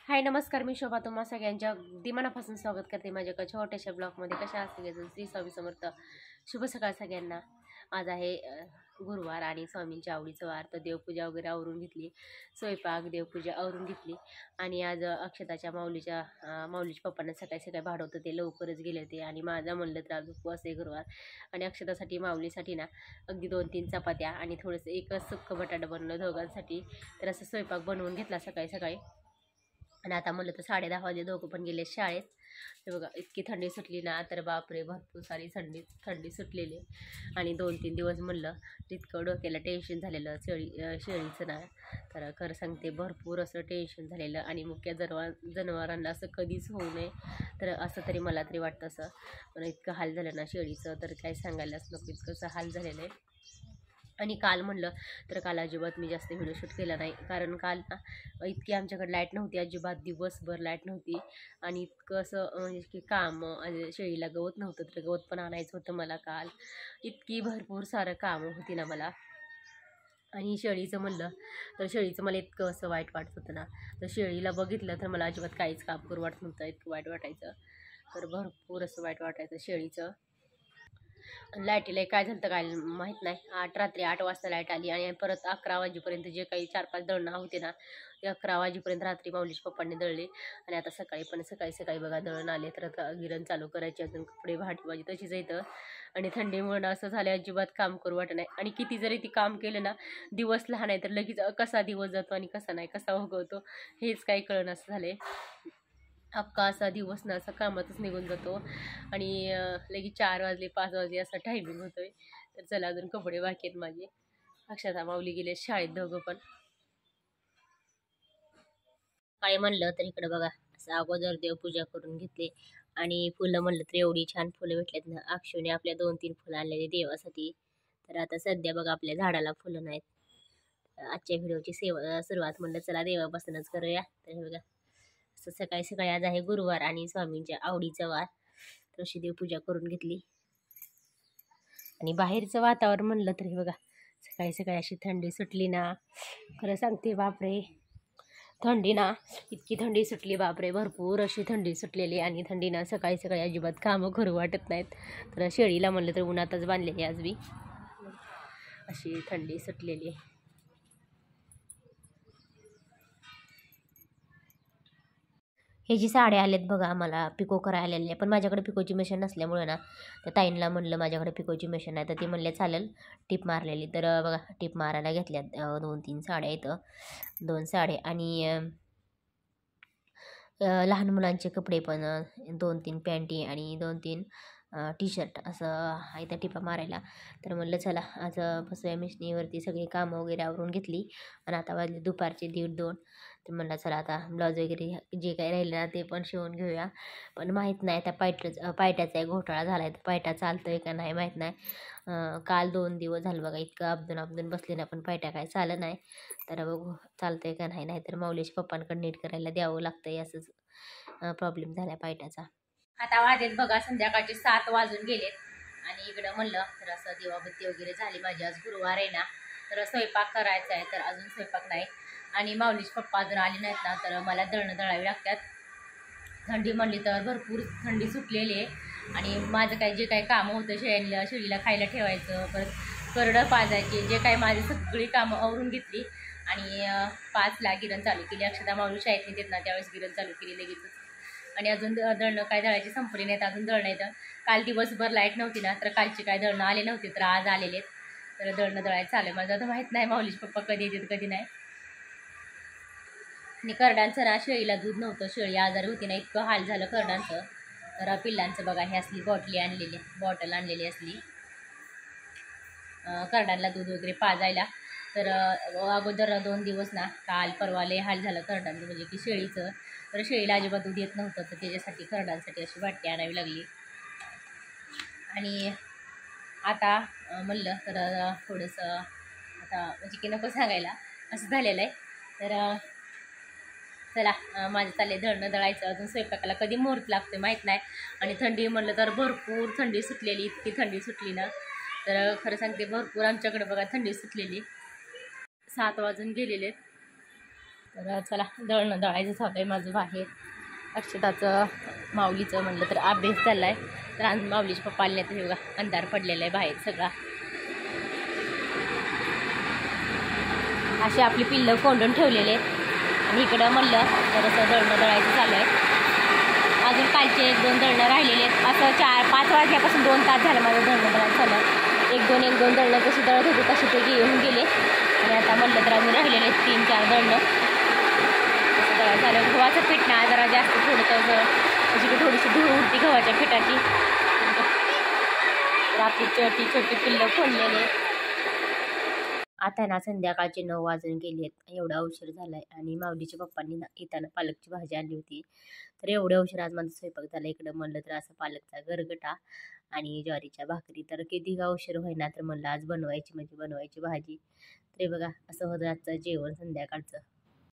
हाय नमस्कार, मी शोभा तुम्हा सगळ्यांच्या अगदी मनापासून स्वागत करते माझ्या एका छोट्याशा ब्लॉगमध्ये. कशा असते सगळेजण? श्री स्वामी समर्थ. शुभ सकाळ सगळ्यांना. आज आहे गुरुवार आणि स्वामींच्या आवडीचं वार. तर देवपूजा वगैरे आवरून घेतली, स्वयंपाक देवपूजा आवरून घेतली. आणि आज अक्षताच्या माऊलीच्या पप्पांना सकाळी सकाळी भाड होतं, ते लवकरच गेले होते. आणि माझा म्हणलं तर आज उपवास आहे गुरुवार. आणि अक्षतासाठी माऊलीसाठी ना अगदी 2-3 चपात्या आणि थोडंसं एकच सुक्कं बटाटा बनवलं दोघांसाठी. तर असं स्वयंपाक बनवून घेतला सकाळी सकाळी. आणि आता म्हणलं तर 10:30 वाजे दोघं पण गेले शाळेत. ते बघा इतकी थंडी सुटली ना, तर बापरे भरपूर सारी थंडी सुटलेली. आणि 2-3 दिवस म्हणलं इतकं डोक्याला टेन्शन झालेलं शेळीचं ना. तर खरं सांगते भरपूर असं टेन्शन झालेलं. आणि मुख्य जनावरांना असं कधीच होऊ नये, तर असं तरी मला तरी वाटतं. असं पण इतकं हाल झालं ना शेळीचं, तर काय सांगायलाच नको, इतकंसं हाल झालेलं आहे. आणि काल म्हणलं तर काल अजिबात मी जास्त व्हिडिओ शूट केला नाही, कारण काल ना इतकी आमच्याकडे लाईट नव्हती अजिबात, दिवसभर लाईट नव्हती. आणि इतकं असं म्हणजे की काम शेळीला गवत नव्हतं, तर गवत पण आणायचं होतं मला काल. इतकी भरपूर सारं कामं होती ना मला. आणि शेळीचं म्हणलं तर शेळीचं मला इतकं असं वाईट वाटत होतं ना. तर शेळीला बघितलं तर मला अजिबात काहीच काम करू वाटत नव्हतं, इतकं वाईट वाटायचं. तर भरपूर असं वाईट वाटायचं शेळीचं. लाईटीला काय झालं तर काय माहीत नाही. रात्री 8 वाजता लाईट आली आणि परत 11 वाजेपर्यंत जे काही 4-5 दळणं होते ना, ते 11 वाजेपर्यंत रात्री माऊलीच्या पप्पांनी दळले. आणि आता सकाळी सकाळी बघा दळण आले. तर आता गिरण चालू करायची, अजून कपडे भांडी माझी तशीच येतं. आणि थंडीमुळे असं झालं अजिबात काम करू वाटत नाही. आणि किती जरी ती काम केलं ना, दिवस लहान आहे तर लगेच कसा दिवस जातो आणि कसा नाही, कसा उगवतो हेच काही कळणं असं झालं. अख्खा असा दिवस ना असा कामातच निघून जातो. आणि लगेच 4 वाजले 5 वाजले असा टायमिंग होतोय. तर चला अजून कपडे बाकी आहेत माझे. अक्षता माऊली गेले शाळेत दोघं पण. काय म्हणलं तर इकडं बघा असं अगोदर देवपूजा करून घेतली. आणि फुलं म्हणलं तर एवढी छान फुलं भेटलेत ना. अक्षूने आपल्या 2-3 फुलं आणलेली देवासाठी. तर आता सध्या बघा आपल्या झाडाला फुलं नाहीत. आजच्या व्हिडिओची सुरुवात म्हणलं चला देवापासूनच करूया. तर हे बघा असं सकाळी सकाळी आज आहे गुरुवार आणि स्वामींच्या आवडीचा वार. तर अशी देवपूजा करून घेतली. आणि बाहेरचं वातावरण म्हणलं तर हे बघा सकाळी सकाळी अशी थंडी सुटली ना. खरं सांगते बापरे, थंडी ना इतकी थंडी सुटली बापरे, भरपूर अशी थंडी सुटलेली. आणि थंडी ना सकाळी सकाळी अजिबात कामं करू वाटत नाहीत. तर शेळीला म्हणलं तर उन्हातच बांधलेली आज मी. अशी थंडी सुटलेली. हे जी साड्या आल्यात बघा मला पिको करायला आलेले, पण माझ्याकडे पिकोची मशीन नसल्यामुळे ना त्या ताईंना म्हणलं माझ्याकडे पिकोची मशीन आहे, तर ती म्हणले चालेल टिप मारलेली. तर बघा टिप मारायला घेतल्यात 2-3 साड्या इथं, 2 साड्या. आणि लहान मुलांचे कपडे पण 2-3 पॅन्टी आणि 2-3 टी शर्ट असं आहे त्या टिपा मारायला. तर म्हणलं चला आज बसूया मिशनीवरती, सगळी कामं वगैरे आवरून घेतली. आणि आता वाजले दुपारचे 1:30-2. तर म्हणलं चला आता ब्लाऊज वगैरे जे काही राहिलं ना ते पण शिवून घेऊया. पण माहीत नाही त्या पायट्याचा एक घोटाळा झाला आहे, तर पायटा चालतो आहे का नाही माहीत नाही. काल 2 दिवस झालं बघा इतकं आपदून बसले ना, पण पायट्या काय चालं नाही. तर बघू चालतं आहे का नाही, नाहीतर माऊलीच्या पप्पांकडे नीट करायला द्यावं लागतं आहे. असंच प्रॉब्लेम झाला पायट्याचा. आता वाजलेत बघा संध्याकाळचे 7 वाजून गेलेत. आणि इकडं म्हणलं तर असं दिवाबत्ती वगैरे झाली माझी. आज गुरुवार आहे ना, तर स्वयंपाक करायचा आहे, तर अजून स्वयंपाक नाही. आणि माऊलीचे पप्पा अजून आले नाहीत ना, तर मला दळणं दळावी लागतात. थंडी म्हणली तर भरपूर थंडी सुटलेली आहे. आणि माझं काही जे काही कामं होतं शेळीला खायला ठेवायचं, परत करडं पाजायचे, जे काही माझी सगळी कामं आवरून घेतली. आणि 5ला गिरण चालू केली. अक्षता माऊली शाळेत नेतात ना त्यावेळेस गिरण चालू केली लगेचच. आणि अजून दळणं काय दळायची संपली नाहीत, अजून दळणं येतं. काल दिवसभर लाईट नव्हती ना, तर कालचे काय दळणं आले नव्हते, तर आज आलेले. तर दळणं दळायचं चालू आहे माझं. आता माहीत नाही माऊलीचे पप्पा कधी येतात कधी नाही. आणि करडांचं ना शेळीला दूध नव्हतं, शेळी आजारी होती ना, इतकं हाल झालं करडांचं. तर पिल्लांचं बघा हे असली बॉटल आणलेली असली करडांना दूध वगैरे पाजायला. तर अगोदर 2 दिवस ना काल परवा लय हाल झालं करडांचं, म्हणजे की शेळीचं. तर शेळीला अजिबात दूध येत नव्हतं, तर त्याच्यासाठी करडांसाठी अशी वाटी आणावी लागली. आणि आता म्हणलं तर थोडंसं आता म्हणजे की नको सांगायला असं झालेलं आहे. तर चला माझं चालले दळणं दळायचं. अजून स्वयंपाकाला कधी मुहूर्त लागते माहीत नाही. आणि थंडी म्हणलं तर भरपूर थंडी सुटलेली, इतकी थंडी सुटली ना. तर खरं सांगते भरपूर आमच्याकडे बघा थंडी सुटलेली. 7 वाजून गेलेले. तर चला दळणं दळायचं चालू आहे माझं बाहेर. अक्षताचं माऊलीचं म्हणलं तर अभ्यास चालला आहे. तर आज माऊलीचे पप्पा आले नाही, तर बघा अंधार पडलेला आहे बाहेर सगळा. अशी आपली पिल्लं कोंडून ठेवलेले आहेत आणि इकडं म्हणलं तर असं दळणं दळायचं चालू आहे. अजून कालचे 1-2 दळणं राहिलेले आहेत. असं 4-5 वाजल्यापासून 2 तास झालं माझं दळणं दळायचं झालं. 1-2 दळणं कशी दळत होते तशी ते घेऊन गेले आणि आता म्हणलं तर अजून राहिलेले आहेत 3-4 दळणं. असं दळायचं झालं. गव्हाचं पीठ ना जरा जास्त थोडं त्याची की थोडीशी धूळ उडती गव्हाच्या पिठाची. तर आपली छोटी पिल्लं खोललेले. आता ना संध्याकाळचे 9 वाजून गेले आहेत. एवढा उशीर झाला आहे आणि माऊलीच्या पप्पांनी ना येताना पालकची भाजी आणली होती. तर एवढ्या उशीर आज माझा स्वयंपाक झाला. इकडं म्हणलं तर असं पालकचा गरगटा आणि ज्वारीच्या भाकरी. तर किती का उशीर होईना तर म्हणलं आज बनवायची भाजी. तर बघा असं होतं आजचं जेवण संध्याकाळचं.